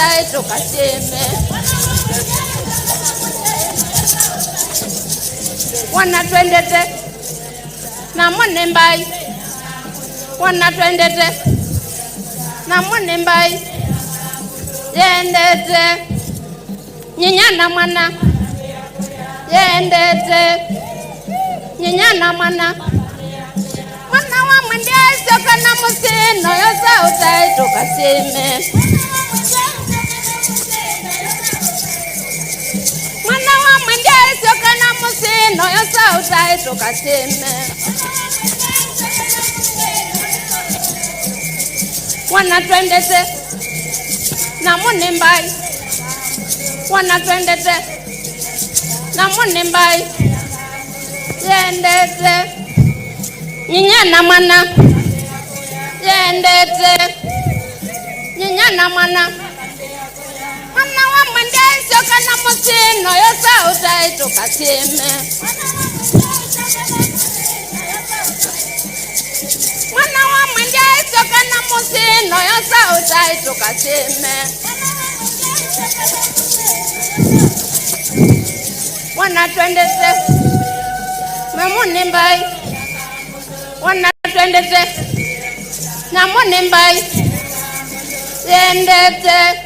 sautai tukaseme. Wana twendete na mwone mbai. Wana twendete na mwone mbai. Yendete nyinyana mwana. Yendete nyinyana mwana. Mwana wa mwende soka na musino yo sautai tukaseme. Mwana wa mwende soka na musino yo sautai tukaseme. Wana twendete na mwone mbai. Wana twendete na mwone mbai. Yendete nyinyana mwana. Yendete nyinyana mwana. Mwana wa mwende soka na musino yo sautai tukaseme. Mwana wa mwende soka na musino yo sautai tukaseme. Wana twendete na mwone mbai. Wana twendete na mwone mbai. Yendete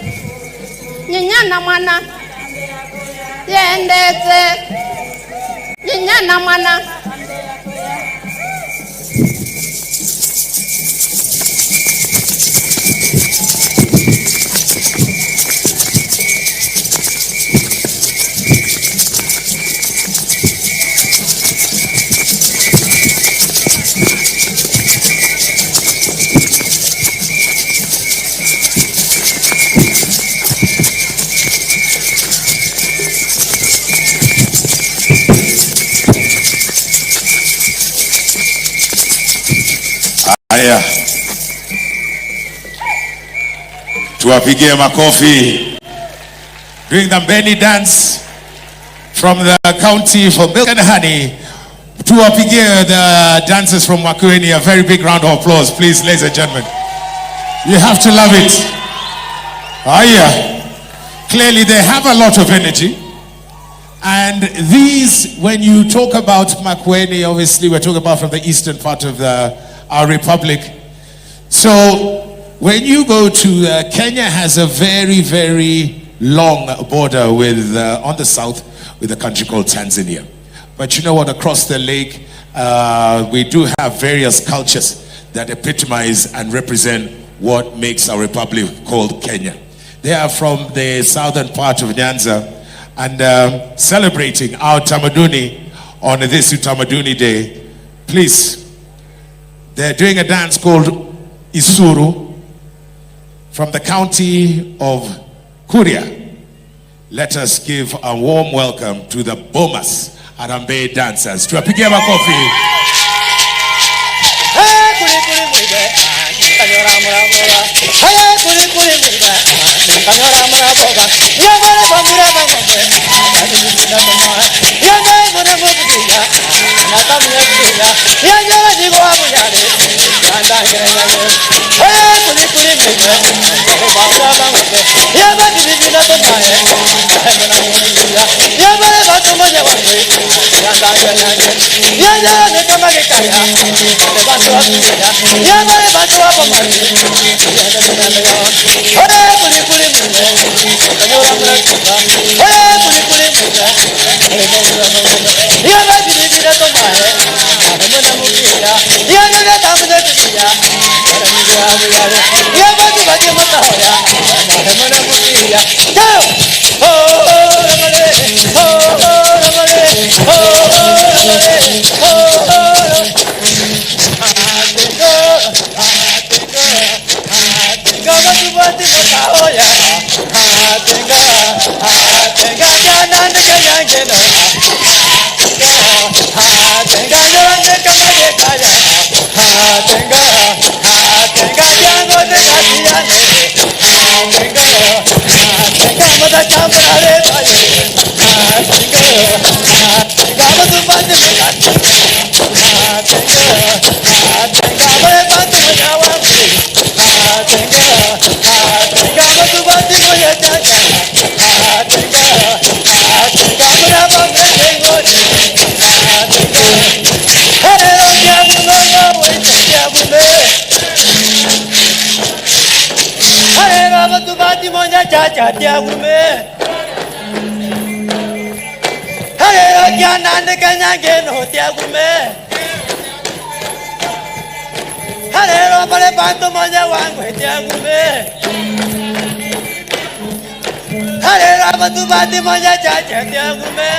nyinyana mwana. Yendete nyinyana mwana. Tuwapigie makofi. Doing the Benny dance from the county for milk and honey. Tuwapigie the dancers from Makueni a very big round of applause, please, ladies and gentlemen. You have to love it. Clearly they have a lot of energy. And these, when you talk about Makueni, obviously we're talking about from the eastern part of our republic. So when you go to Kenya has a very, very long border with on the south with a country called Tanzania. But you know what? Across the lake, we do have various cultures that epitomize and represent what makes our republic called Kenya. They are from the southern part of Nyanza and celebrating our Utamaduni on this Utamaduni Day. Please, they're doing a dance called Isuru from the county of Kuria. Let us give a warm welcome to the Bomas Arambe dancers. Tuwapigie makofi. Jaja Diagume. Hello, Janan the Kanyagan, Diagume. Hello, Palepanto Mayawan with Diagume. Hello, Abadubati Maya Jaja Diagume.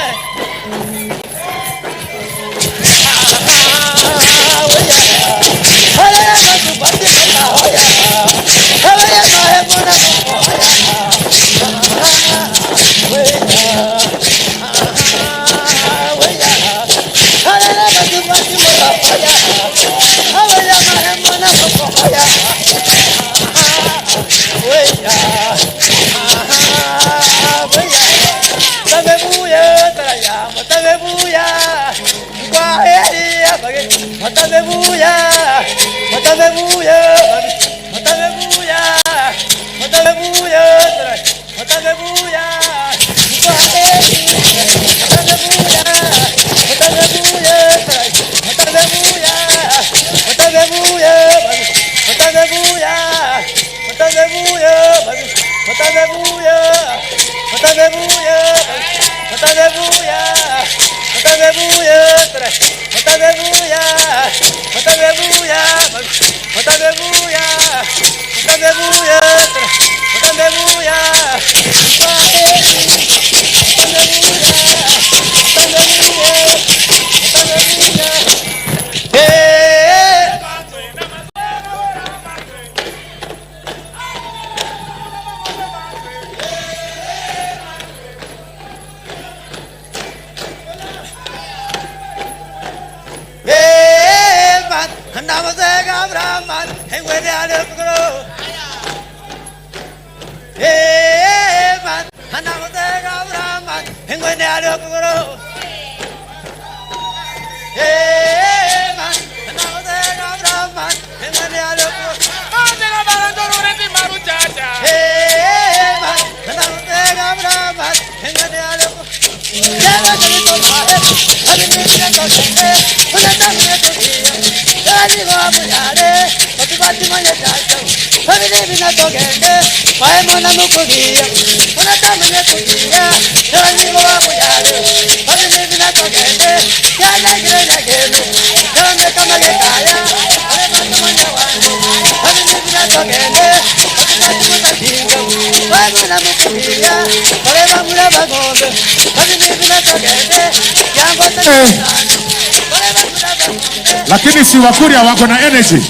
Lakini si Wakuria wako na energy.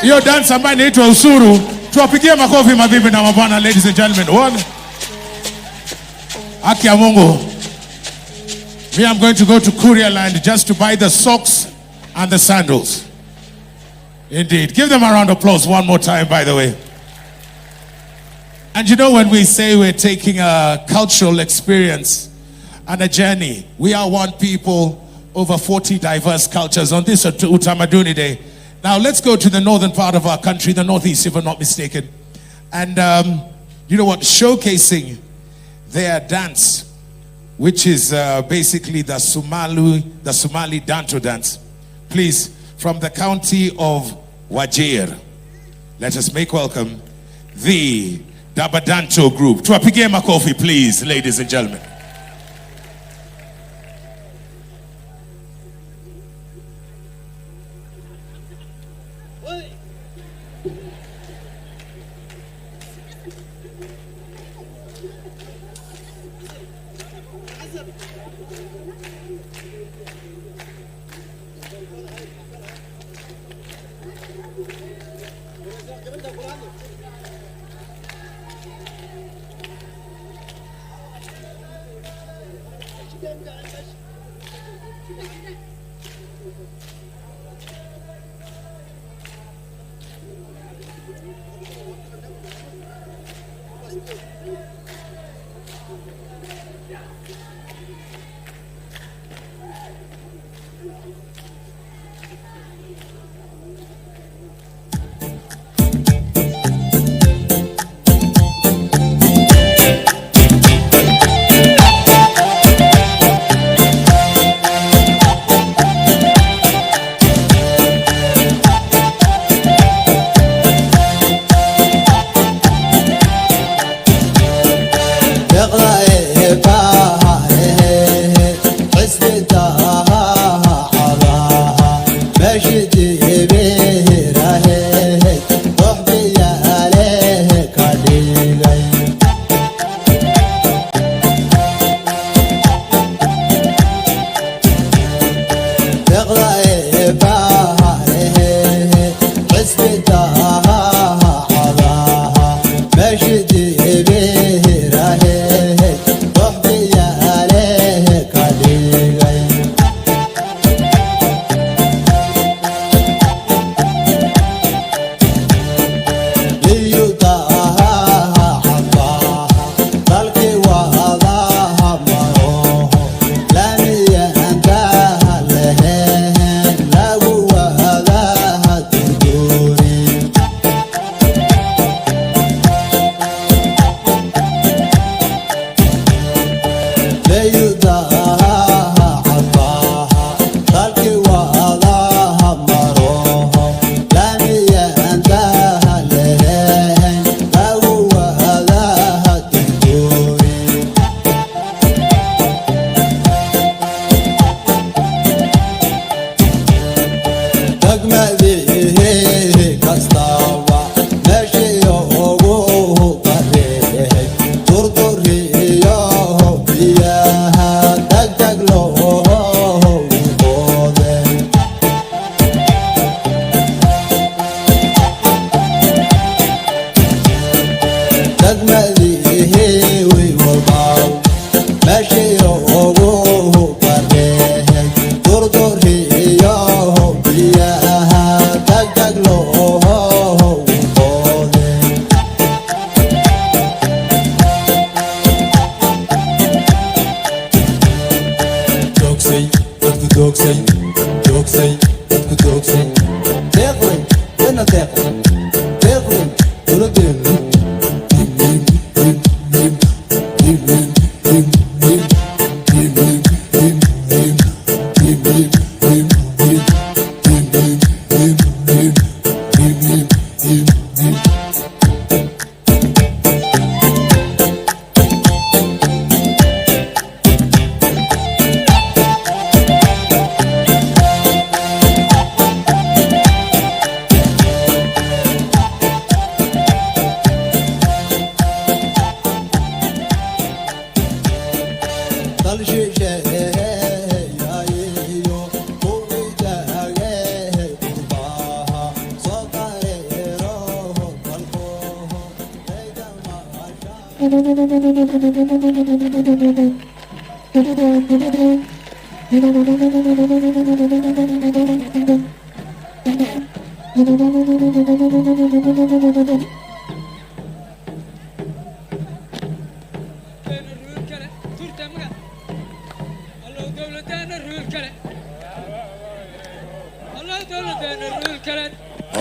Hiyo dance ambayo inaitwa usuru, tuwapigie makofi mabibi na mabwana, ladies and gentlemen. One. Haki ya Mungu. Me, I'm going to go to Kuria land just to buy the socks and the sandals. Indeed. Give them a round of applause one more time, by the way. And you know, when we say we're taking a cultural experience and a journey, we are one people, over 40 diverse cultures on this Utamaduni Day. Now let's go to the northern part of our country, the northeast, if I'm not mistaken. And you know what? Showcasing their dance, which is basically the Somali Danto dance. Please, from the county of Wajir, let us make welcome the Dabadanto group. Tuwapigie makofi, please, ladies and gentlemen. ماشي تبيه راهي صحبي عليه كاليغي تغلى بهاره حسبي داها عضاها ماشي تبيه راهي صحبي عليه كاليغي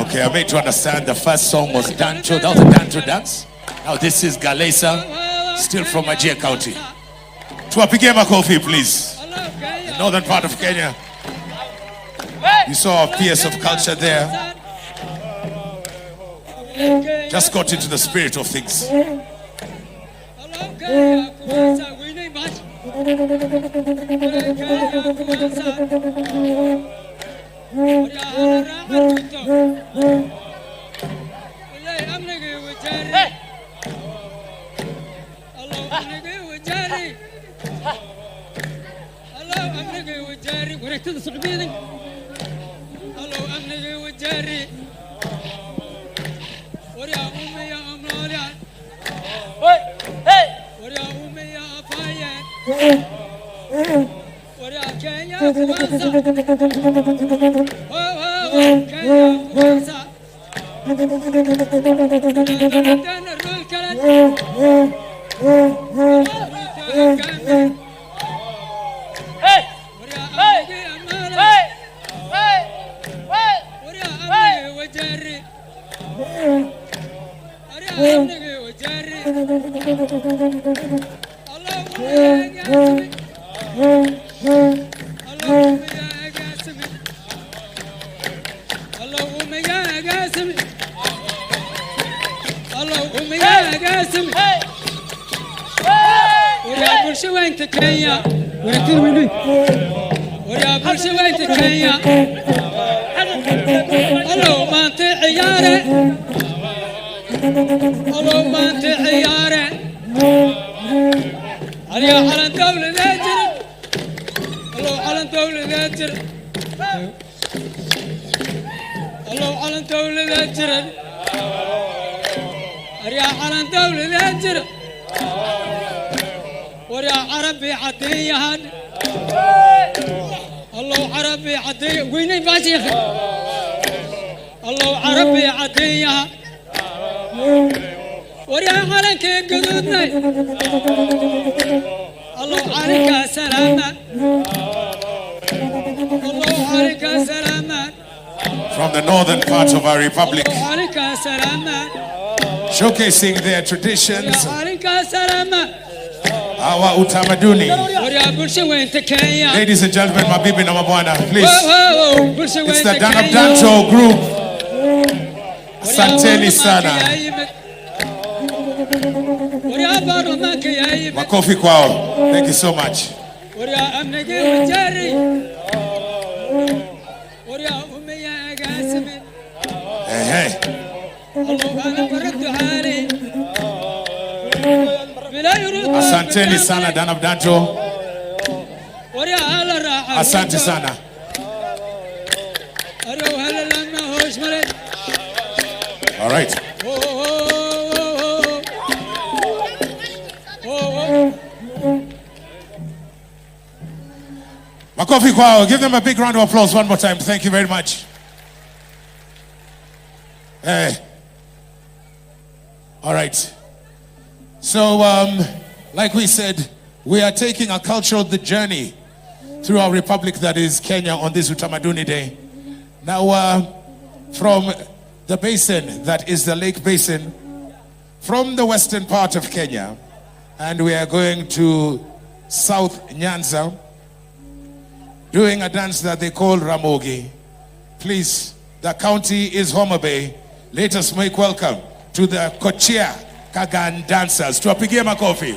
Okay, I made to understand the first song was Dancho. That was a Dancho dance. Now this is Galesa, still from Ajia County. Tuwapigie makofi, please. The northern part of Kenya. You saw a piece of culture there. Just got into the spirit of things. الله ما انت عياره علي على الدولة ذاكر الله على الدولة ذاكر الله على الدولة ذاكر أريا على الدولة ذاكر وريا عربي عدي هاد الله عربي عدي وين باشي الله عربي عدي وريا عليك قدودنا الله عليك سلامة الله عليك سلامة. From the northern parts of our republic, الله عليك سلامة. showcasing their traditions, عليك سلامة. our Utamaduni. وريا برشة وين تكيا. Ladies and gentlemen, mabibi na mabwana, please. برشة وين It's the تكيا. Danabdancho group. Asanteni sana. وريا برلمانك يا يبي. Makofi kwao. Thank you so much. وريا أمنجي وجري. وريا أمي يا قاسمي. Hey. الله أنا برد حالي. بلا يرد. Asanteni sana Danabdancho. وريا على راحة. Asante sana. وريا وهلا لما هوش مرد. All right. Makofi kwao. Give them a big round of applause one more time. Thank you very much. Hey. All right. So, like we said, we are taking a cultural journey through our republic that is Kenya on this Utamaduni Day. Now, from the basin that is the Lake Basin, from the western part of Kenya, and we are going to South Nyanza, doing a dance that they call Ramogi. Please, the county is Homa Bay. Let us make welcome to the Kochia Kagan dancers. Tuwapigie makofi.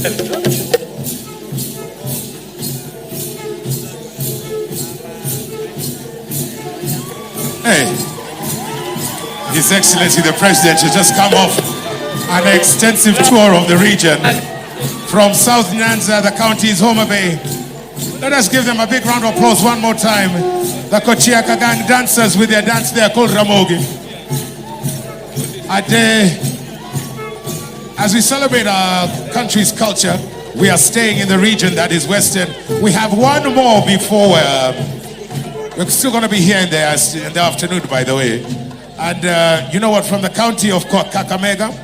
Hey, His Excellency the President has just come off an extensive tour of the region. From South Nyanza, the county's Homa Bay. Let us give them a big round of applause one more time. The Kochiaka gang dancers with their dance there called Ramogi. As we celebrate our country's culture, we are staying in the region that is Western. We have one more before we're still going to be here in the afternoon, by the way. And you know what, from the county of Kakamega,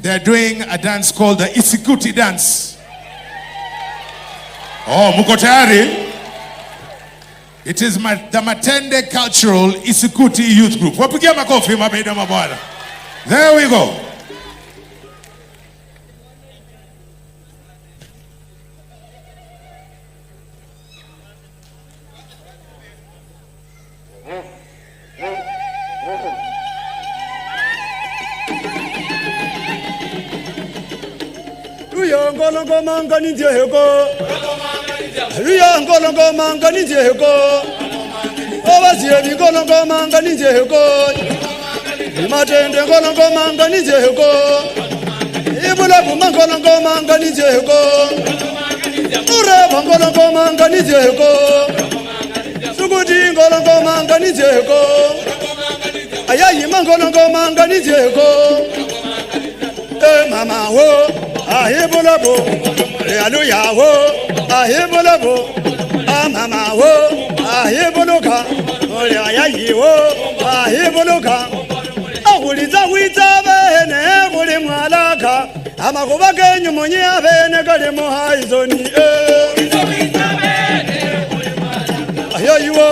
they're doing a dance called the Isikuti dance. Oh, muko tayari? It is the Matende Cultural Isikuti Youth Group. Wapigia makofi mabeda mabwana. There we go. Ngolongo manga ni Jehoko. Ria ngolongo manga ni Jehoko. Obazie ngolongo manga ni Jehoko. Matende ngolongo manga ni Jehoko. Ibula buma ngolongo manga ni Jehoko. Ure ngolongo manga ni Jehoko. Suguti ngolongo manga ni Jehoko. Ayayi ngolongo manga ni Jehoko. Mama wo ahibulabo hallelujah wo ahibulabo mama wo ahibuluka ayayi wo ahibuluka ahuliza wita bene kuli mwalaka amakuba kenyu munyi abene kali muhaizoni ayayi wo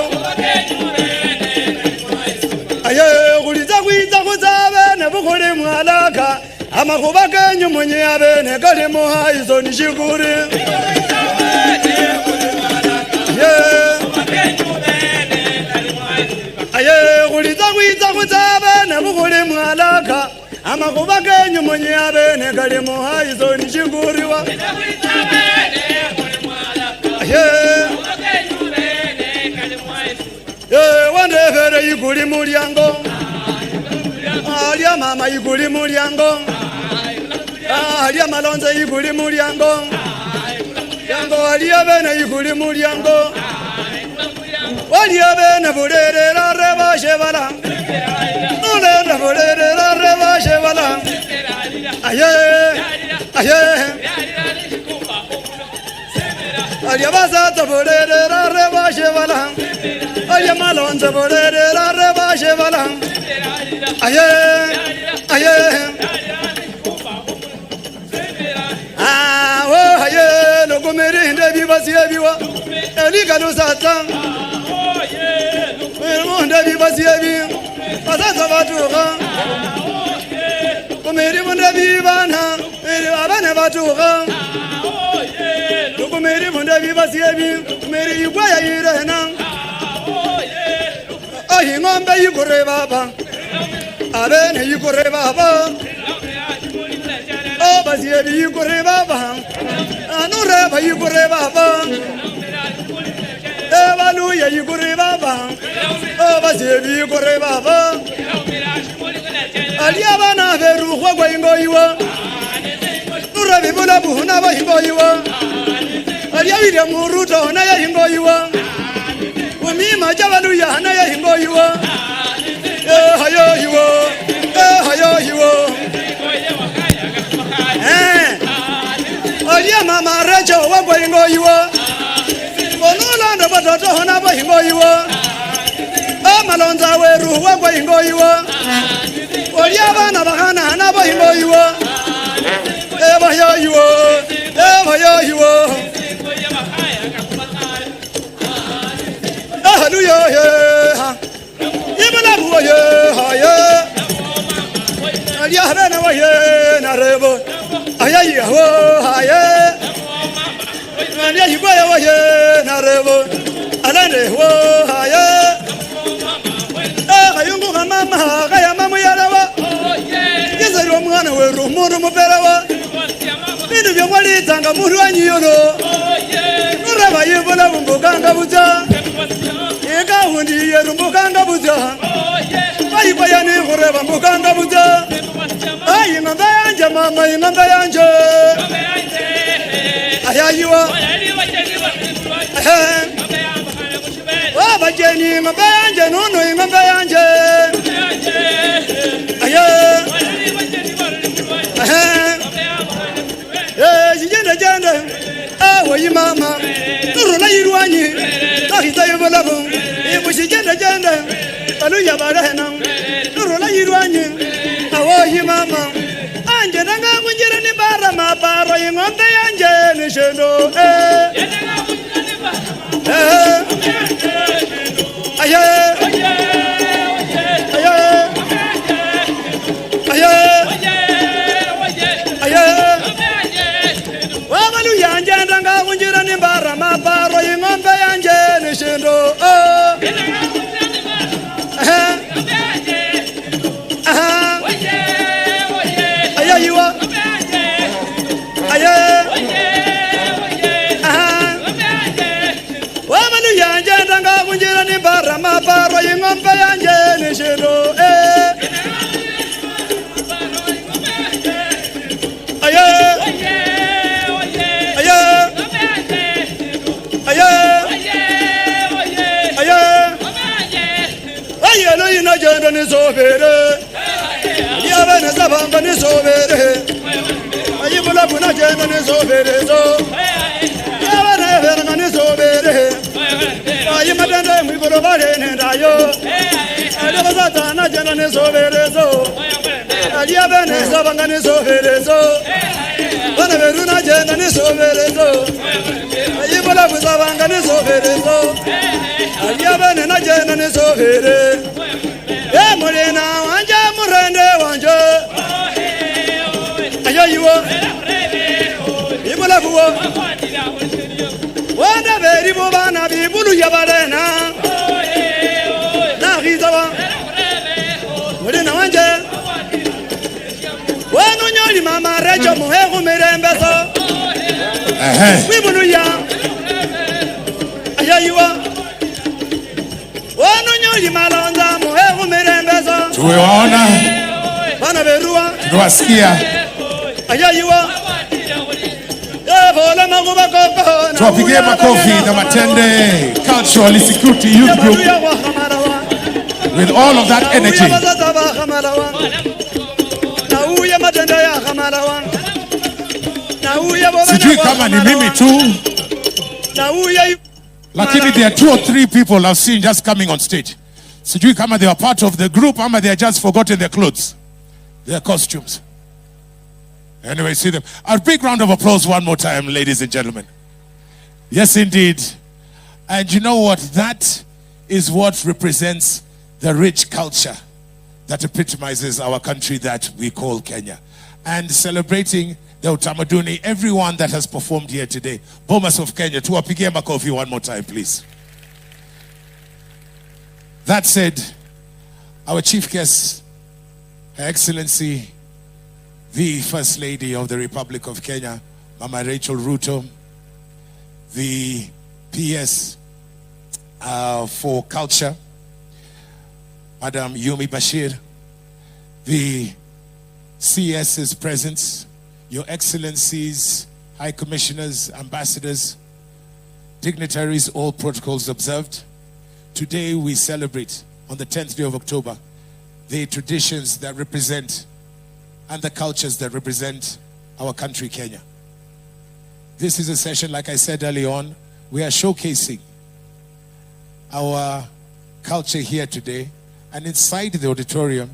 ayayi ahuliza wita kuzabene bukuli mwalaka amakuba kenyu munyi abene kali muhaizo nishikuri aye kuliza kwiza kutabene bukuli mwalaka amakuba kenyu munyi abene kali muhaizo nishikuriwa wandefere ikuli mulyango alya mama ikuli mulyango alya malonze ikuli mulyango yango alya bene ikuli mulyango walya bene bulerera reba shebala ulenda bulerera reba shebala aye alya basata bulerera reba shebala alya malonze bulerera reba shebala aye haye no gomeri ndebi basiebiwa elikano sata ndebi basiebi asasa batuka gomeri ndebi bana abane batuka gomeri ndebi basiebi gomeri igwaya irena ayi ngombe yikore baba abene yikore baba basiebi yikore baba anureba yikore baba evaluya yikore baba basiebi yikore baba aliya bana veru kwa ingoyiwa nurebi bula buhuna ba ingoyiwa aliya wile muruto na ya ingoyiwa umima jabaluya na ya ingoyiwa hayo hiwo aliya mama rejo wagwa ingoyiwa onulanda batoto hona ba ingoyiwa amalonza weru wagwa ingoyiwa aliya bana bahana hana ba ingoyiwa ebayoyiwo hallelujah ibala buye haye aliya bana waye na rebo ayayi ho haye aliya igwaya waye na rebo alande ho haye ayungu mama kaya mamu yarawa yezero mwana weru muru muperawa bintu tanga mulwanyi yono uraba yebola bumbukanga buza ega hundi yerumbukanga buza bayibaya ni ureba mbukanga buza ayi ngamba yanje mama ngamba yanje ayayiwa abajeni ngamba yanje nono ngamba yanje aya jenda jenda awoyi mama turula yirwanyi tahita yebolabu ibushi jenda jenda aluya barahena turula yirwanyi awoyi mama anje nanga kunjira ni bara maparo ingombe yanje ni shendo aya Nimbara maparo ingombe yanje nishendo ayayiwa wamanu yanje ndanga kunjira nimbara maparo ingombe yanje nishendo Jenda ni sobere yabe na sabanga ni sobere ayibula buna jenda ni sobere so yabe na veranga ni sobere ayimadende mwibolo bale nendayo alaba satana jenda ni sobere so aliyabe na sabanga ni sobere so bana veruna jenda ni sobere so ayibula busabanga ni sobere so aliyabe na jenda ni sobere Morena wanja murende wanja ayoyiwo ibula buwo wanda beri bo bana bibulu yabarena na gizawa morena wanja wanu nyoli mama rejo muhegu mirembeso bibulu ya ayoyiwo wanu nyoli malonza tumewaona, tunawasikia, tuwapigie makofi na matende cultural security youth group with all of that energy. Sijui kama ni mimi tu, lakini there are 2 or 3 people I've seen just coming on stage. Sijui kama they are part of the group ama they are just forgotten their clothes, their costumes. Anyway, see them. A big round of applause one more time, ladies and gentlemen. Yes, indeed. And you know what? That is what represents the rich culture that epitomizes our country that we call Kenya. And celebrating the Utamaduni, everyone that has performed here today. Bomas of Kenya, tuwapigie makofi one more time, please. That said, our chief guest, Her Excellency, the First Lady of the Republic of Kenya, Mama Rachel Ruto, the PS for Culture, Madam Yumi Bashir, the CS's presence, Your Excellencies, High Commissioners, Ambassadors, dignitaries, all protocols observed. Today we celebrate, on the 10th day of October, the traditions that represent and the cultures that represent our country, Kenya. This is a session, like I said early on, we are showcasing our culture here today. And inside the auditorium,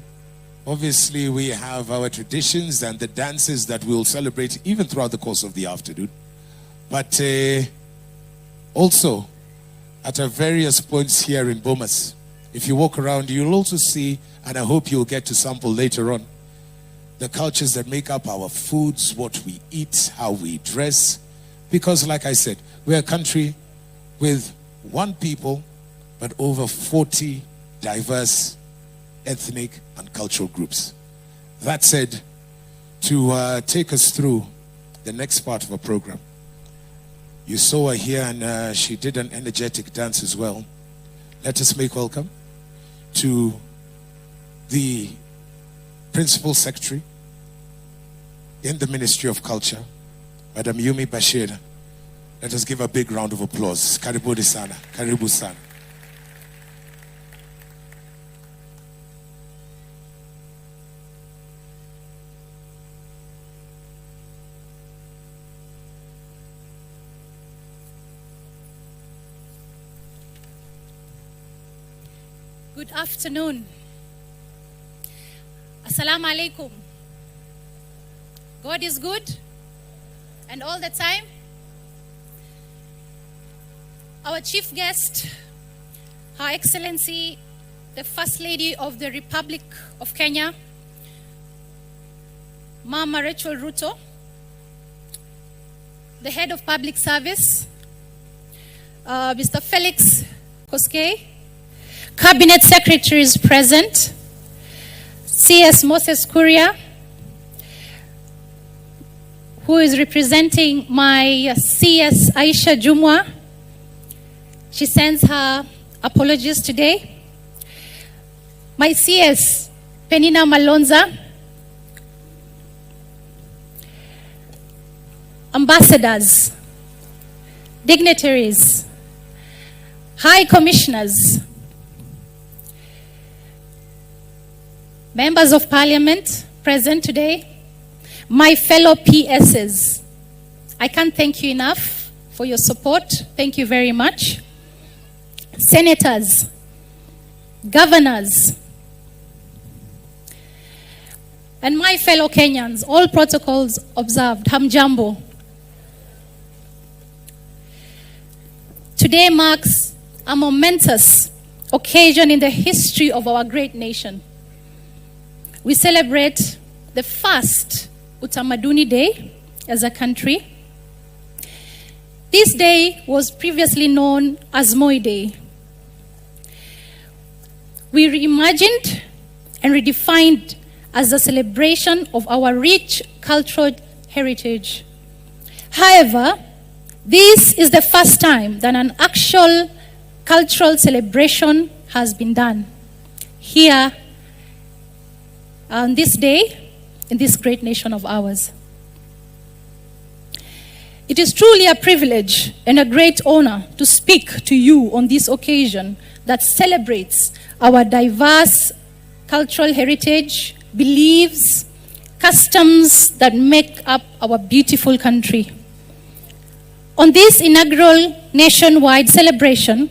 obviously we have our traditions and the dances that we'll celebrate even throughout the course of the afternoon. But also, at our various points here in Bomas, if you walk around, you'll also see, and I hope you'll get to sample later on, the cultures that make up our foods, what we eat, how we dress. Because like I said, we're a country with one people, but over 40 diverse ethnic and cultural groups. That said, to take us through the next part of our program. You saw her here, and she did an energetic dance as well. Let us make welcome to the Principal Secretary in the Ministry of Culture, Madam Yumi Bashir. Let us give a big round of applause. Karibu sana. Karibu sana. Good afternoon. Assalamu alaikum. God is good, and all the time. Our chief guest, Her Excellency, the First Lady of the Republic of Kenya, Mama Rachel Ruto, the Head of Public Service, Mr. Felix Koskei, Cabinet Secretaries present, CS Moses Kuria, who is representing my CS Aisha Jumwa. She sends her apologies today. My CS Penina Malonza, ambassadors, dignitaries, high commissioners, members of parliament present today, my fellow PSs, I can't thank you enough for your support. Thank you very much. Senators, governors, and my fellow Kenyans, all protocols observed. Hamjambo. Today marks a momentous occasion in the history of our great nation. We celebrate the first Utamaduni Day as a country. This day was previously known as Moi Day. We reimagined and redefined as a celebration of our rich cultural heritage. However, this is the first time that an actual cultural celebration has been done here on this day in this great nation of ours. It is truly a privilege and a great honor to speak to you on this occasion that celebrates our diverse cultural heritage, beliefs, customs that make up our beautiful country. On this inaugural nationwide celebration,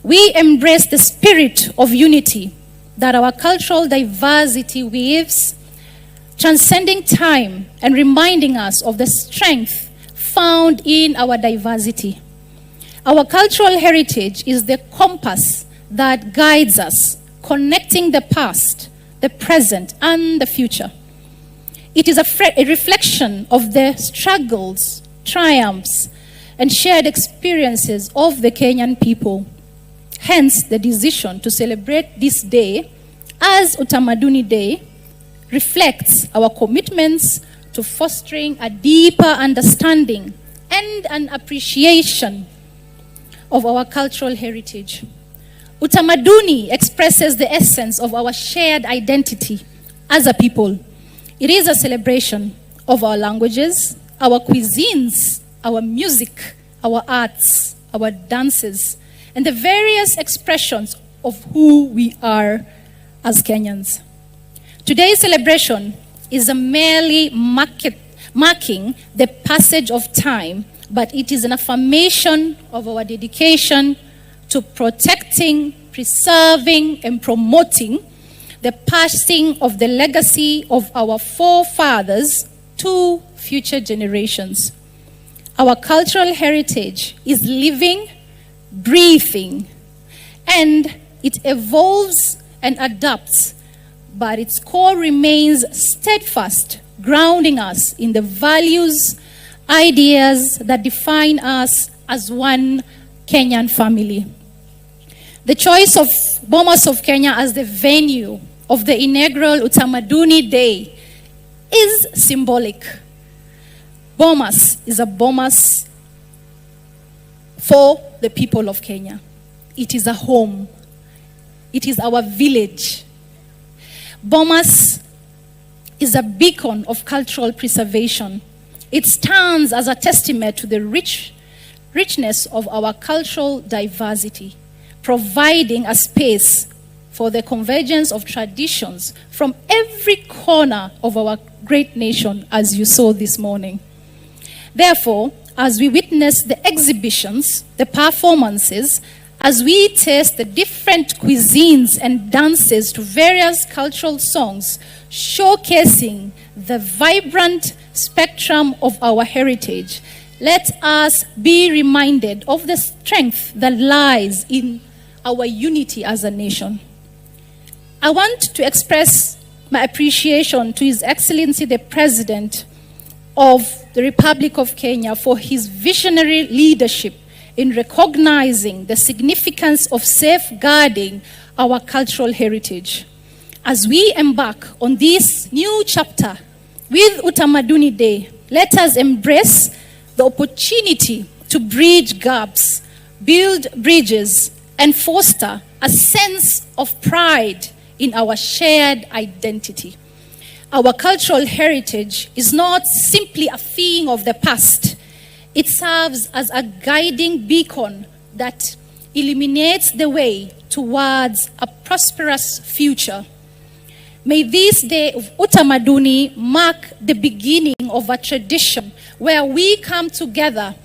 we embrace the spirit of unity that our cultural diversity weaves, transcending time and reminding us of the strength found in our diversity. Our cultural heritage is the compass that guides us, connecting the past, the present, and the future. It is a reflection of the struggles, triumphs, and shared experiences of the Kenyan people. Hence, the decision to celebrate this day as Utamaduni Day reflects our commitments to fostering a deeper understanding and an appreciation of our cultural heritage. Utamaduni expresses the essence of our shared identity as a people. It is a celebration of our languages, our cuisines, our music, our arts, our dances, and the various expressions of who we are as Kenyans. Today's celebration is a merely marking the passage of time, but it is an affirmation of our dedication to protecting, preserving, and promoting the passing of the legacy of our forefathers to future generations. Our cultural heritage is living, breathing, and it evolves and adapts, but its core remains steadfast, grounding us in the values, ideas that define us as one Kenyan family. The choice of Bomas of Kenya as the venue of the inaugural Utamaduni Day is symbolic. Bomas is a Bomas for the people of Kenya. It is a home. It is our village. Bomas is a beacon of cultural preservation. It stands as a testament to the richness of our cultural diversity, providing a space for the convergence of traditions from every corner of our great nation, as you saw this morning. Therefore, as we witness the exhibitions, the performances, as we taste the different cuisines and dances to various cultural songs, showcasing the vibrant spectrum of our heritage, let us be reminded of the strength that lies in our unity as a nation. I want to express my appreciation to His Excellency the President of the Republic of Kenya for his visionary leadership in recognizing the significance of safeguarding our cultural heritage. As we embark on this new chapter with Utamaduni Day, let us embrace the opportunity to bridge gaps, build bridges, and foster a sense of pride in our shared identity. Our cultural heritage is not simply a thing of the past. It serves as a guiding beacon that illuminates the way towards a prosperous future. May this day of Utamaduni mark the beginning of a tradition where we come together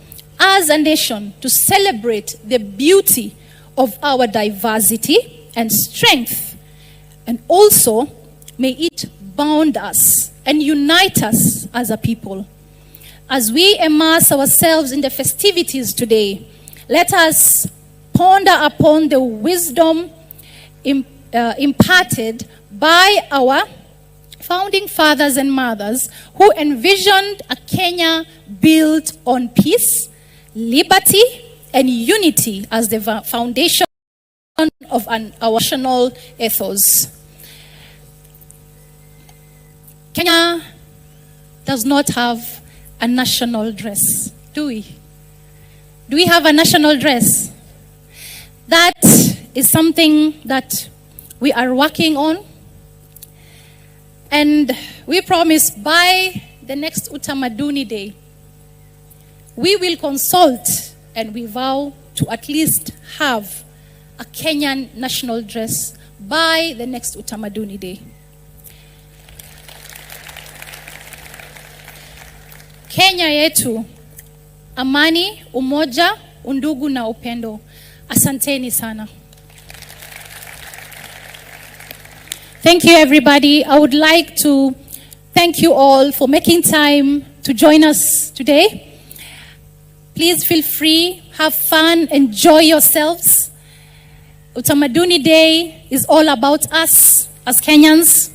as a nation to celebrate the beauty of our diversity and strength. And also, may it bound us and unite us as a people. As we immerse ourselves in the festivities today, let us ponder upon the wisdom imparted by our founding fathers and mothers who envisioned a Kenya built on peace, liberty, and unity as the foundation of our national ethos. Kenya does not have a national dress, do we? Do we have a national dress? That is something that we are working on. And we promise by the next Utamaduni Day, we will consult and we vow to at least have a Kenyan national dress by the next Utamaduni Day. Kenya yetu, amani, umoja, undugu na upendo. Asanteni sana. Thank you, everybody. I would like to thank you all for making time to join us today. Please feel free, have fun, enjoy yourselves. Utamaduni Day is all about us as Kenyans.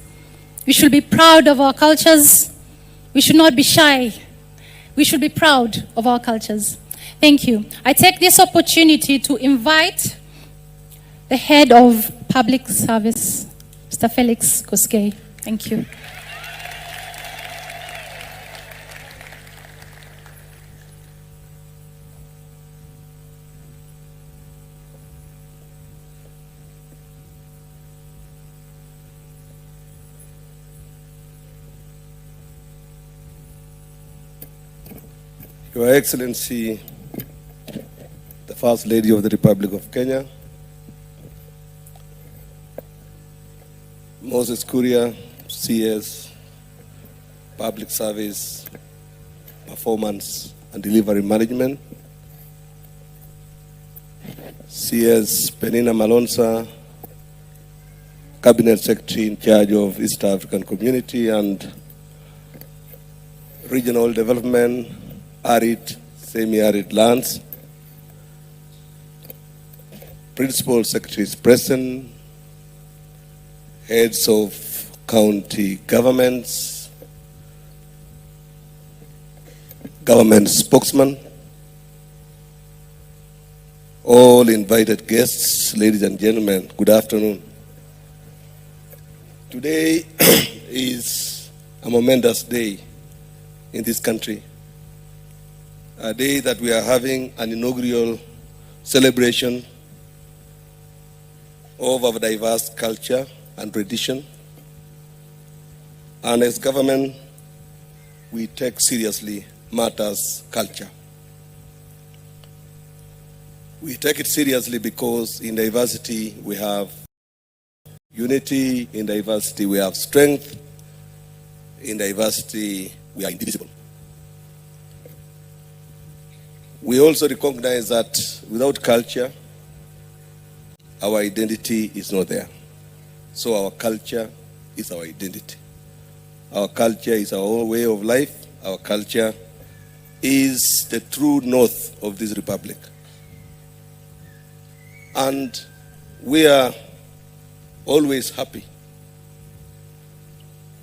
We should be proud of our cultures. We should not be shy. We should be proud of our cultures. Thank you. I take this opportunity to invite the head of public service, Mr. Felix Koskei. Thank you. Your Excellency, the First Lady of the Republic of Kenya, Moses Kuria, CS, Public Service, Performance and Delivery Management, CS Penina Malonsa, Cabinet Secretary in charge of East African Community and Regional Development, Arid, Semi-Arid Lands, Principal Secretaries present, heads of county governments, government spokesmen, all invited guests, ladies and gentlemen, good afternoon. Today is a momentous day in this country. a day that we are having an inaugural celebration of our diverse culture and tradition. And as government, we take seriously matters culture. We take it seriously because in diversity we have unity, in diversity we have strength, in diversity we are indivisible. We also recognize that without culture, our identity is not there. So our culture is our identity. Our culture is our own way of life. Our culture is the true north of this republic. And we are always happy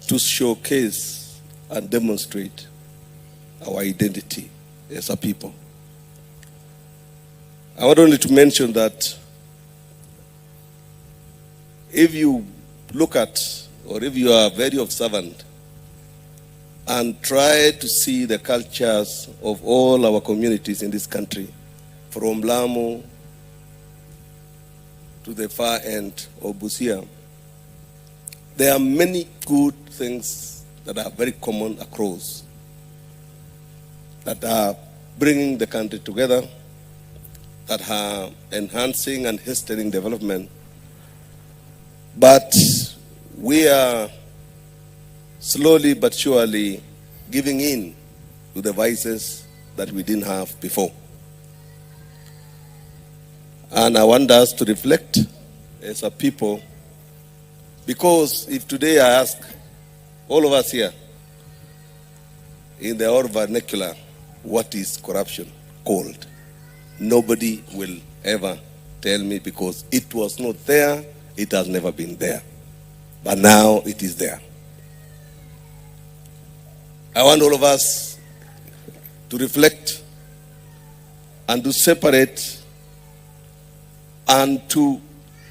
to showcase and demonstrate our identity as a people. I want only to mention that if you look at, or if you are very observant and try to see the cultures of all our communities in this country, from Lamu to the far end of Busia, there are many good things that are very common across, that are bringing the country together, that are enhancing and hastening development. But we are slowly but surely giving in to the vices that we didn't have before. And I want us to reflect as a people, because if today I ask all of us here in the our vernacular, what is corruption called? Nobody will ever tell me, because it was not there, it has never been there. But now it is there. I want all of us to reflect and to separate and to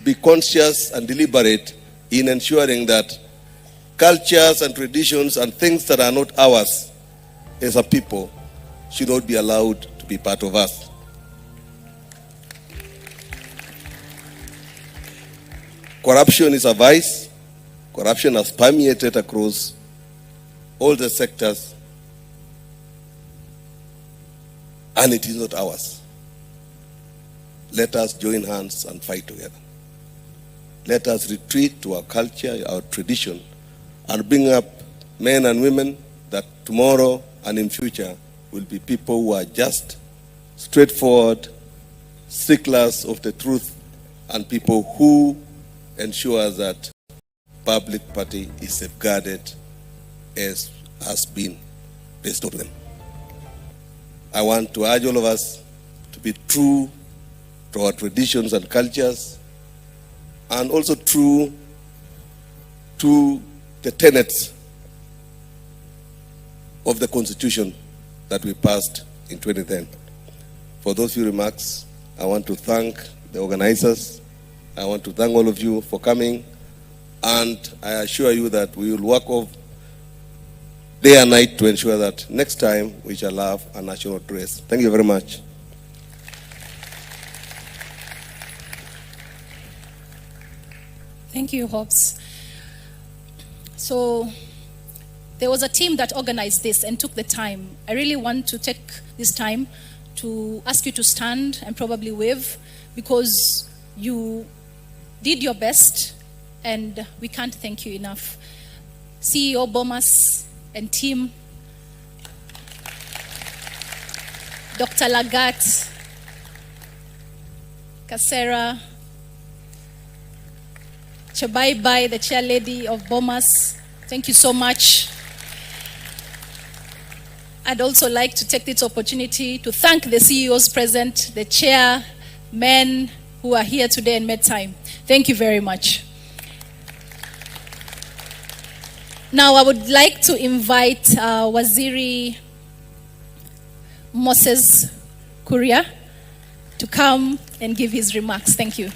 be conscious and deliberate in ensuring that cultures and traditions and things that are not ours as a people should not be allowed to be part of us. Corruption is a vice. Corruption has permeated across all the sectors, and it is not ours. Let us join hands and fight together. Let us retreat to our culture, our tradition, and bring up men and women that tomorrow and in future will be people who are just, straightforward, sticklers of the truth, and people who ensure that public party is safeguarded as has been bestowed to them. I want to urge all of us to be true to our traditions and cultures, and also true to the tenets of the Constitution that we passed in 2010. For those few remarks, I want to thank the organizers. I want to thank all of you for coming, and I assure you that we will work off day and night to ensure that next time we shall have a national dress. Thank you very much. Thank you, Hobbs. So there was a team that organized this and took the time. I really want to take this time to ask you to stand and probably wave, because you did your best and we can't thank you enough. CEO Bomas and team, Dr. Lagat, Kasera, Chabaibai, the chair lady of Bomas, thank you so much. I'd also like to take this opportunity to thank the CEOs present, the chairmen who are here today and made time. Thank you very much. Now I would like to invite Waziri Moses Kuria to come and give his remarks. Thank you.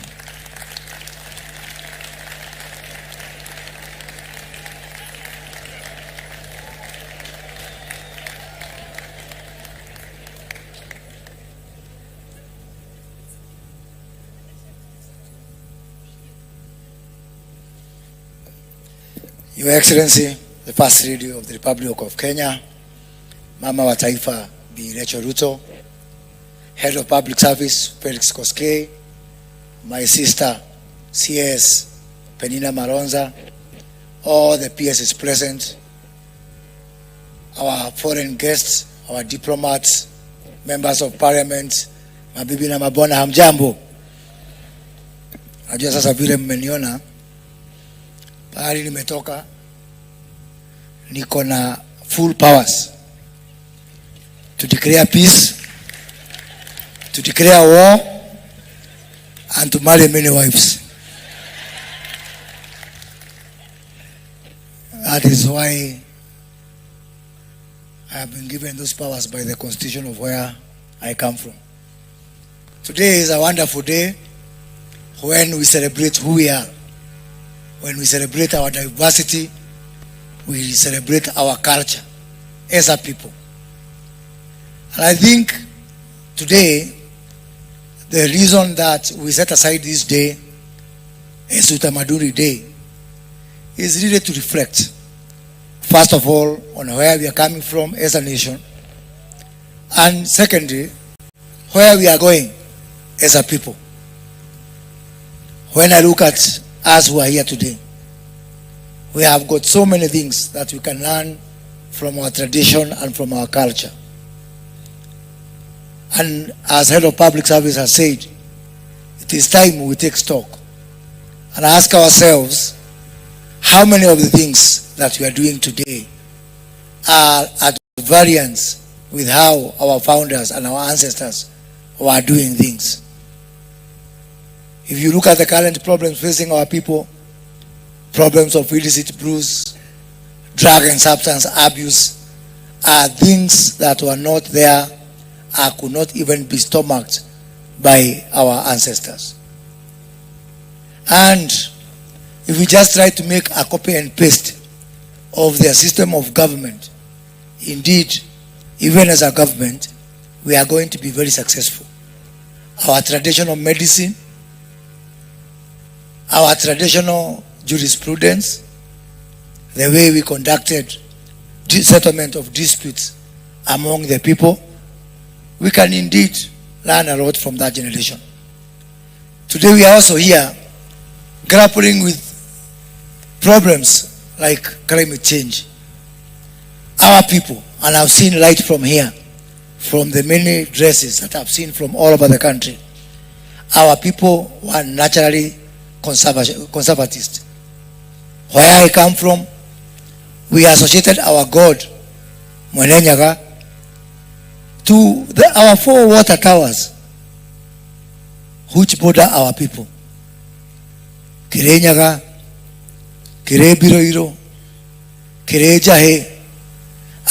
Your Excellency, the First Lady of the Republic of Kenya, Mama wa Taifa Bi Rachel Ruto, Head of Public Service Felix Koskei, my sister CS Penina Maronza, all the PSs present, our foreign guests, our diplomats, members of parliament, mabibi na mabwana, hamjambo. Najua sasa vile mmeniona pahali nimetoka, niko na full powers to declare peace, to declare war, and to marry many wives. That is why I have been given those powers by the constitution of where I come from. Today is a wonderful day when we celebrate who we are, when we celebrate our diversity, we celebrate our culture as a people. And I think today, the reason that we set aside this day as Utamaduni Day is really to reflect, first of all, on where we are coming from as a nation, and secondly, where we are going as a people. When I look at us who are here today, we have got so many things that we can learn from our tradition and from our culture. And as Head of Public Service has said, it is time we take stock and ask ourselves how many of the things that we are doing today are at variance with how our founders and our ancestors were doing things. If you look at the current problems facing our people, problems of illicit brews, drug and substance abuse, are things that were not there, could not even be stomached by our ancestors. And if we just try to make a copy and paste of their system of government, indeed, even as a government, we are going to be very successful. Our traditional medicine, our traditional jurisprudence, the way we conducted settlement of disputes among the people, we can indeed learn a lot from that generation. Today we are also here grappling with problems like climate change. Our people, and I've seen light from here, from the many dresses that I've seen from all over the country, our people were naturally conservatist. Where I come from, we associated our God, Mwenenyaga, to our 4 water towers, which border our people. Kirenyaga, Kirebiroiro, Kirejahe,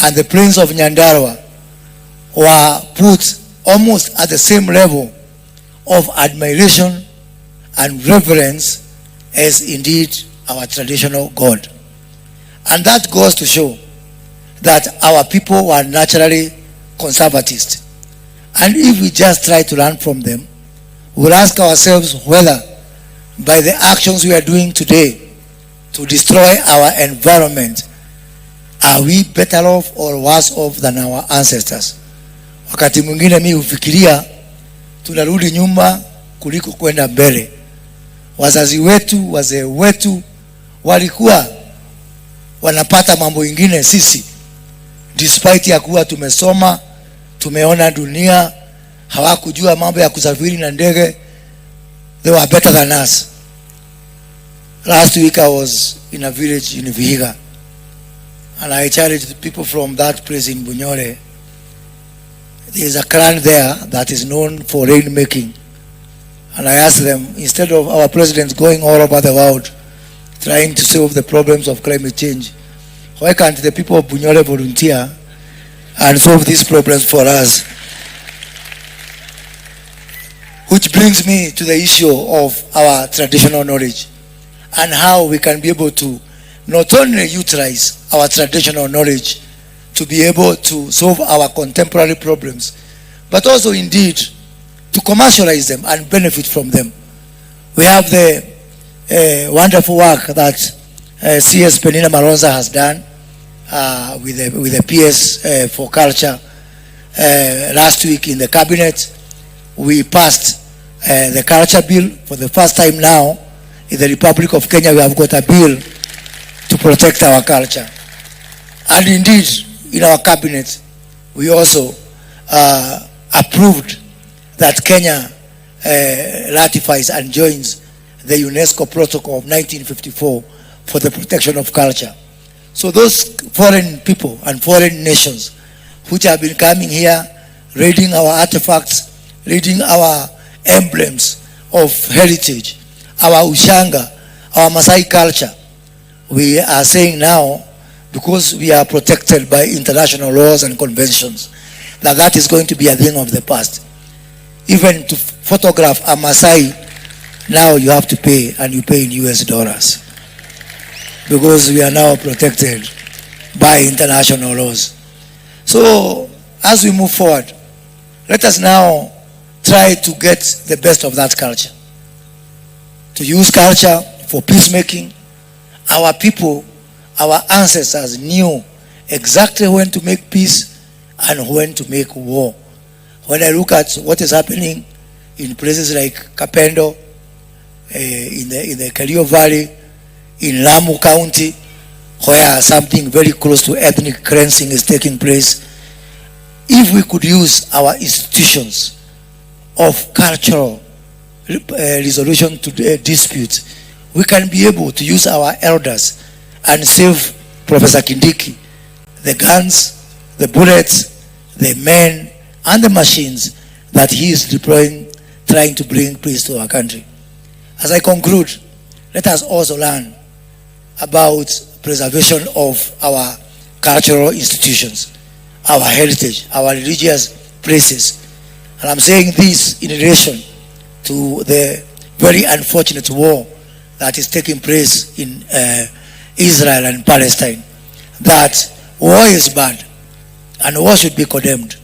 and the plains of Nyandarua were put almost at the same level of admiration and reverence as indeed our traditional God. And that goes to show that our people were naturally conservatist. And if we just try to learn from them, we'll ask ourselves whether by the actions we are doing today to destroy our environment, are we better off or worse off than our ancestors? Wakati mwingine mimi hufikiria tunarudi nyuma kuliko kwenda mbele. Wazazi wetu, wazee wetu walikuwa wanapata mambo ingine sisi, despite ya kuwa tumesoma, tumeona dunia, hawakujua mambo ya kusafiri na ndege. They were better than us. Last week I was in a village in Vihiga, and I challenged the people from that place in Bunyore. There is a clan there that is known for rain making. And I asked them, instead of our presidents going all over the world trying to solve the problems of climate change, why can't the people of Bunyore volunteer and solve these problems for us? Which brings me to the issue of our traditional knowledge and how we can be able to not only utilize our traditional knowledge to be able to solve our contemporary problems, but also indeed to commercialize them and benefit from them. We have the wonderful work that CS Penina Malonza has done with the PS for culture. Last week in the cabinet, we passed the culture bill. For the first time now in the Republic of Kenya, we have got a bill to protect our culture. And indeed, in our cabinet, we also approved that Kenya ratifies and joins the UNESCO Protocol of 1954 for the protection of culture. So those foreign people and foreign nations which have been coming here, reading our artifacts, reading our emblems of heritage, our Ushanga, our Maasai culture, we are saying now, because we are protected by international laws and conventions, that is going to be a thing of the past. Even to photograph a Maasai, now you have to pay, and you pay in US dollars. Because we are now protected by international laws. So, as we move forward, let us now try to get the best of that culture. To use culture for peacemaking. Our people, our ancestors knew exactly when to make peace and when to make war. When I look at what is happening in places like Kapendo, in the Kerio Valley, in Lamu County, where something very close to ethnic cleansing is taking place, if we could use our institutions of cultural resolution to disputes, we can be able to use our elders and save Professor Kindiki the guns, the bullets, the men, and the machines that he is deploying, trying to bring peace to our country. As I conclude, let us also learn about preservation of our cultural institutions, our heritage, our religious places. And I'm saying this in relation to the very unfortunate war that is taking place in Israel and Palestine. That war is bad and war should be condemned.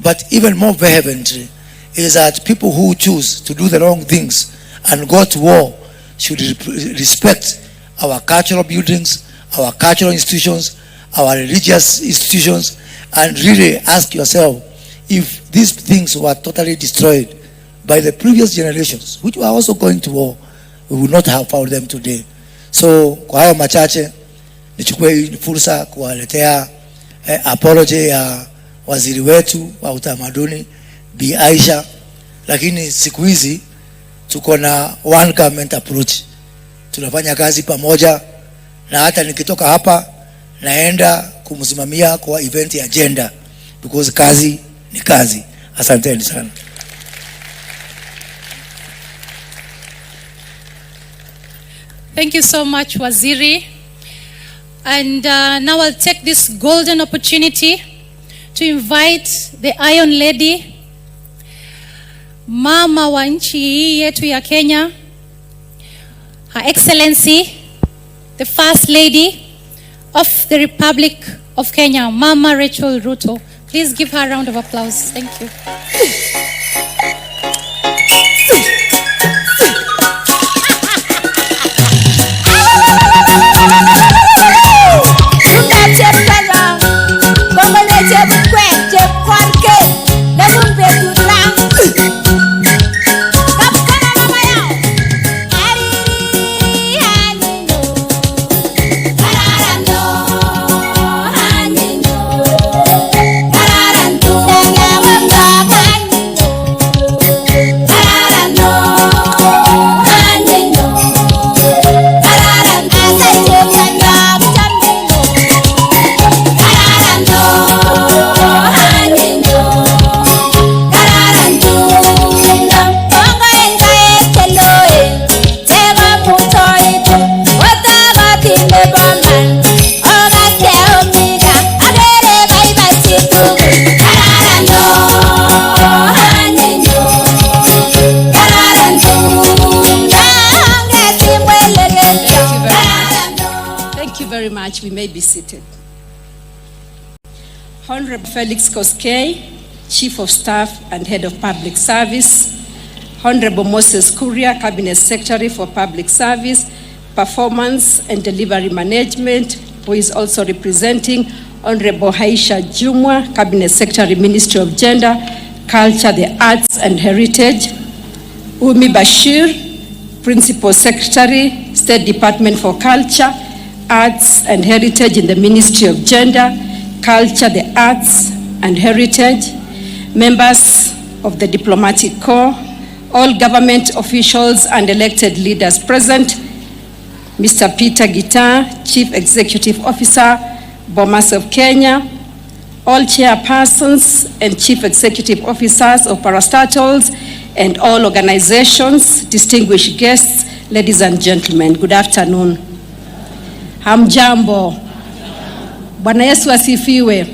But even more vehemently is that people who choose to do the wrong things and go to war should respect our cultural buildings, our cultural institutions, our religious institutions, and really ask yourself if these things were totally destroyed by the previous generations, which were also going to war, we would not have found them today. So kwa hayo machache, nichukue fursa kuwaletea apology ya waziri wetu wa utamaduni Bi Aisha, lakini siku hizi tuko na one government approach. Tunafanya kazi pamoja, na hata nikitoka hapa naenda kumsimamia kwa event ya agenda, because kazi ni kazi. Asanteni sana. Thank you so much, Waziri. And now I'll take this golden opportunity to invite the Iron Lady, Mama wa nchi hii yetu ya Kenya, Her Excellency, the First Lady of the Republic of Kenya, Mama Rachel Ruto. Please give her a round of applause. Thank you. We may be seated. Honorable Felix Koskei, Chief of Staff and Head of Public Service, Honorable Moses Kuria, Cabinet Secretary for Public Service, Performance and Delivery Management, who is also representing Honorable Haisha Jumwa, Cabinet Secretary, Ministry of Gender, Culture, the Arts and Heritage. Umi Bashir, Principal Secretary, State Department for Culture, Arts and Heritage in the Ministry of Gender, Culture, the Arts and Heritage. Members of the Diplomatic Corps, all government officials and elected leaders present, Mr. Peter Gitar, Chief Executive Officer, Bomas of Kenya, all chairpersons and chief executive officers of parastatals and all organizations, distinguished guests, ladies and gentlemen, good afternoon. Hamjambo. Bwana Yesu asifiwe.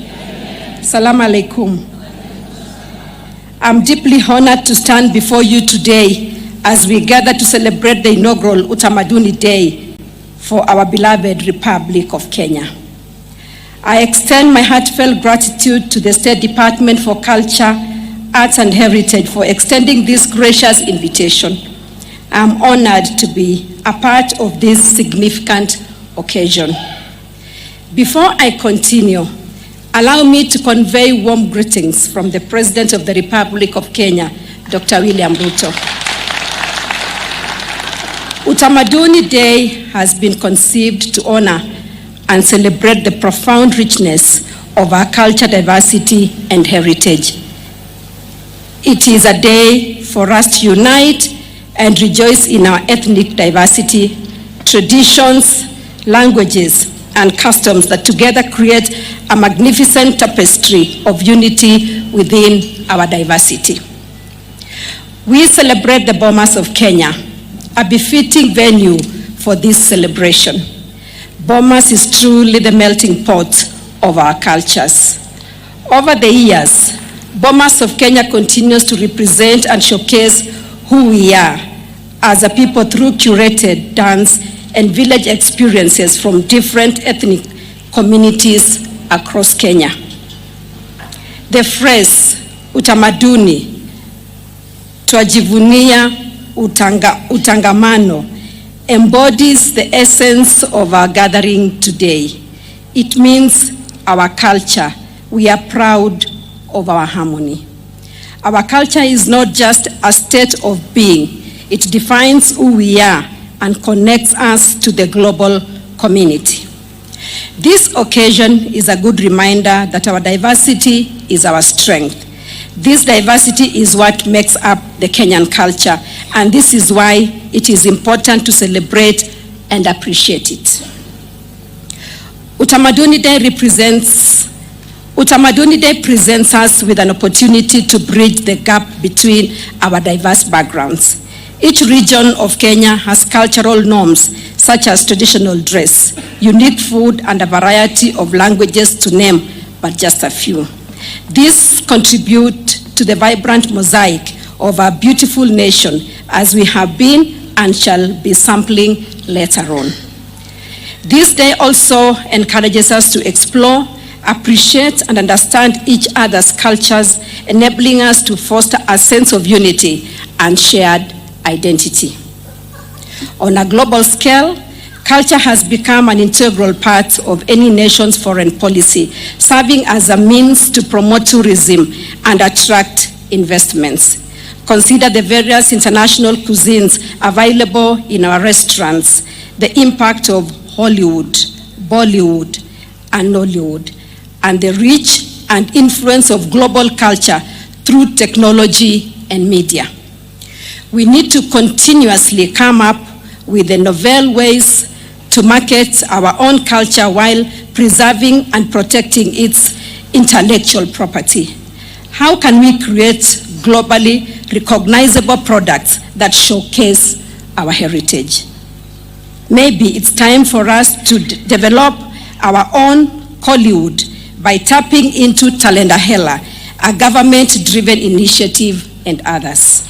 Salamu alaikum. I'm deeply honored to stand before you today as we gather to celebrate the inaugural Utamaduni Day for our beloved Republic of Kenya. I extend my heartfelt gratitude to the State Department for Culture, Arts and Heritage for extending this gracious invitation. I'm honored to be a part of this significant occasion. Before I continue, allow me to convey warm greetings from the President of the Republic of Kenya, Dr. William Ruto. Utamaduni Day has been conceived to honor and celebrate the profound richness of our culture, diversity, and heritage. It is a day for us to unite and rejoice in our ethnic diversity, traditions, languages, and customs that together create a magnificent tapestry of unity within our diversity. We celebrate the Bomas of Kenya, a befitting venue for this celebration. Bomas is truly the melting pot of our cultures. Over the years, Bomas of Kenya continues to represent and showcase who we are as a people through curated dance and village experiences from different ethnic communities across Kenya. The phrase, Utamaduni, twajivunia utangamano, embodies the essence of our gathering today. It means our culture. We are proud of our harmony. Our culture is not just a state of being. It defines who we are and connects us to the global community. This occasion is a good reminder that our diversity is our strength. This diversity is what makes up the Kenyan culture, and this is why it is important to celebrate and appreciate it. Utamaduni Day presents us with an opportunity to bridge the gap between our diverse backgrounds. Each region of Kenya has cultural norms such as traditional dress, unique food, and a variety of languages, to name but just a few. These contribute to the vibrant mosaic of our beautiful nation, as we have been and shall be sampling later on. This day also encourages us to explore, appreciate, and understand each other's cultures, enabling us to foster a sense of unity and shared identity. On a global scale, culture has become an integral part of any nation's foreign policy, serving as a means to promote tourism and attract investments. Consider the various international cuisines available in our restaurants, the impact of Hollywood, Bollywood, and Nollywood, and the reach and influence of global culture through technology and media. We need to continuously come up with the novel ways to market our own culture while preserving and protecting its intellectual property. How can we create globally recognizable products that showcase our heritage? Maybe it's time for us to develop our own Hollywood by tapping into Talenda Hela, a government-driven initiative, and others.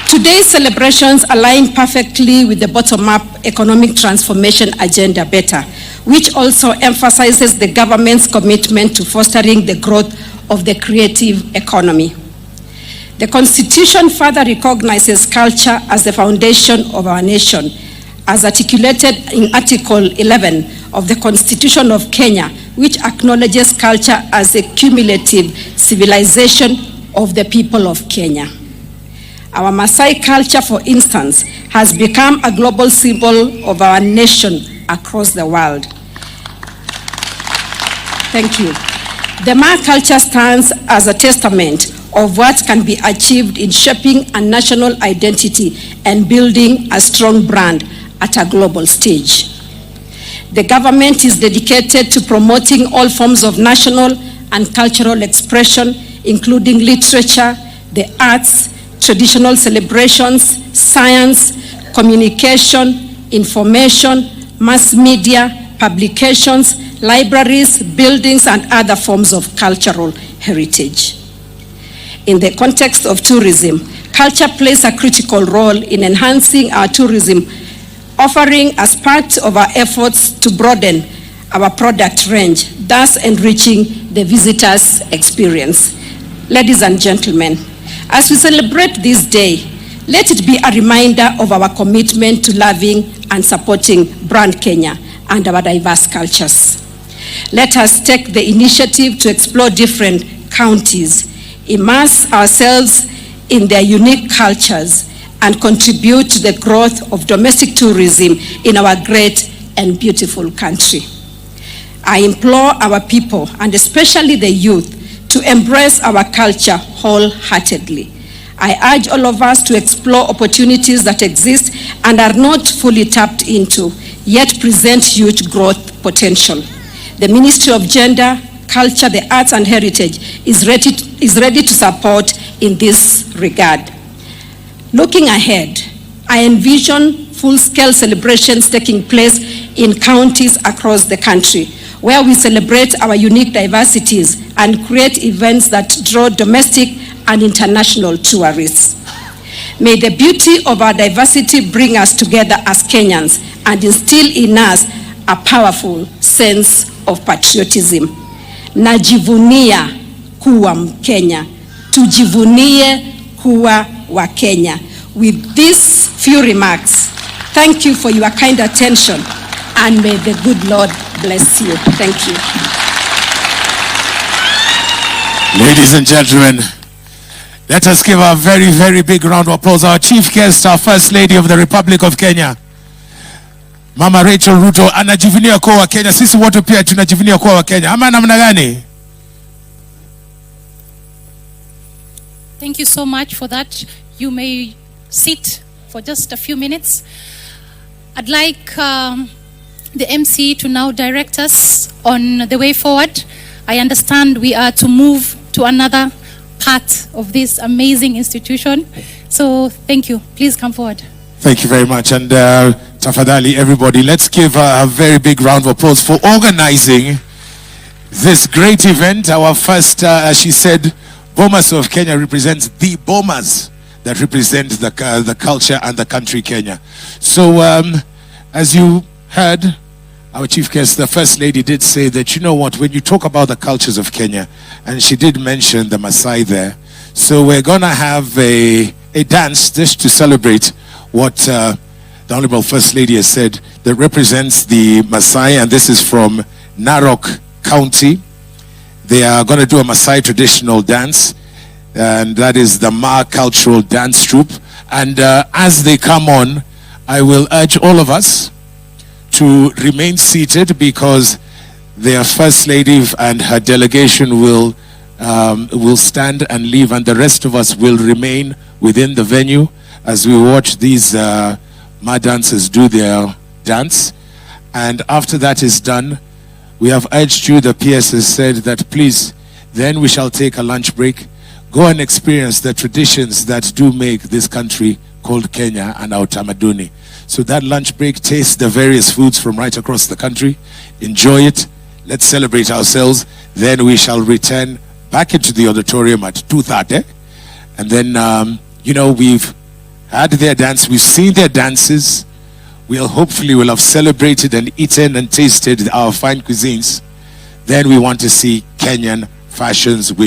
Today's celebrations align perfectly with the bottom-up economic transformation agenda BETA, which also emphasizes the government's commitment to fostering the growth of the creative economy. The Constitution further recognizes culture as the foundation of our nation, as articulated in Article 11 of the Constitution of Kenya, which acknowledges culture as a cumulative civilization of the people of Kenya. Our Maasai culture, for instance, has become a global symbol of our nation across the world. Thank you. The Maa culture stands as a testament of what can be achieved in shaping a national identity and building a strong brand at a global stage. The government is dedicated to promoting all forms of national and cultural expression, including literature, the arts, traditional celebrations, science, communication, information, mass media, publications, libraries, buildings, and other forms of cultural heritage. In the context of tourism, culture plays a critical role in enhancing our tourism, offering as part of our efforts to broaden our product range, thus enriching the visitor's experience. Ladies and gentlemen, as we celebrate this day, let it be a reminder of our commitment to loving and supporting brand Kenya and our diverse cultures. Let us take the initiative to explore different counties, immerse ourselves in their unique cultures, and contribute to the growth of domestic tourism in our great and beautiful country. I implore our people, and especially the youth, to embrace our culture wholeheartedly. I urge all of us to explore opportunities that exist and are not fully tapped into, yet present huge growth potential. The Ministry of Gender, Culture, the Arts and Heritage is ready to support in this regard. Looking ahead, I envision full-scale celebrations taking place in counties across the country, where we celebrate our unique diversities and create events that draw domestic and international tourists. May the beauty of our diversity bring us together as Kenyans and instill in us a powerful sense of patriotism. Najivunia kuwa Mkenya. Tujivunie kuwa wa Kenya. With these few remarks, thank you for your kind attention, and may the good Lord bless you. Thank you. Ladies and gentlemen, let us give a very, very big round of applause. Our chief guest, our First Lady of the Republic of Kenya, Mama Rachel Ruto, anajivunia kuwa wa Kenya. Sisi wote pia tunajivunia kuwa wa Kenya. Ama namna gani? Thank you so much for that. You may sit for just a few minutes. I'd like the MC to now direct us on the way forward. I understand we are to move to another part of this amazing institution. So thank you. Please come forward. Thank you very much. And tafadhali, everybody, let's give a very big round of applause for organizing this great event. Our first, as she said, Bomas of Kenya represents the Bomas that represent the culture and the country Kenya. So as you heard, our chief guest, the First Lady, did say that, you know what, when you talk about the cultures of Kenya, and she did mention the Maasai there, so we're going to have a dance just to celebrate what the Honorable First Lady has said that represents the Maasai, and this is from Narok County. They are going to do a Maasai traditional dance, and that is the Maa Cultural Dance Troupe. And as they come on, I will urge all of us to remain seated because their First Lady and her delegation will stand and leave, and the rest of us will remain within the venue as we watch these Maa dancers do their dance. And after that is done, we have urged you, the PS has said that please, then we shall take a lunch break, go and experience the traditions that do make this country called Kenya and our Utamaduni. So that lunch break, taste the various foods from right across the country, enjoy it, let's celebrate ourselves, then we shall return back into the auditorium at 2:30. And then, you know, we've had their dance, we've seen their dances, we'll hopefully will have celebrated and eaten and tasted our fine cuisines. Then we want to see Kenyan fashions, which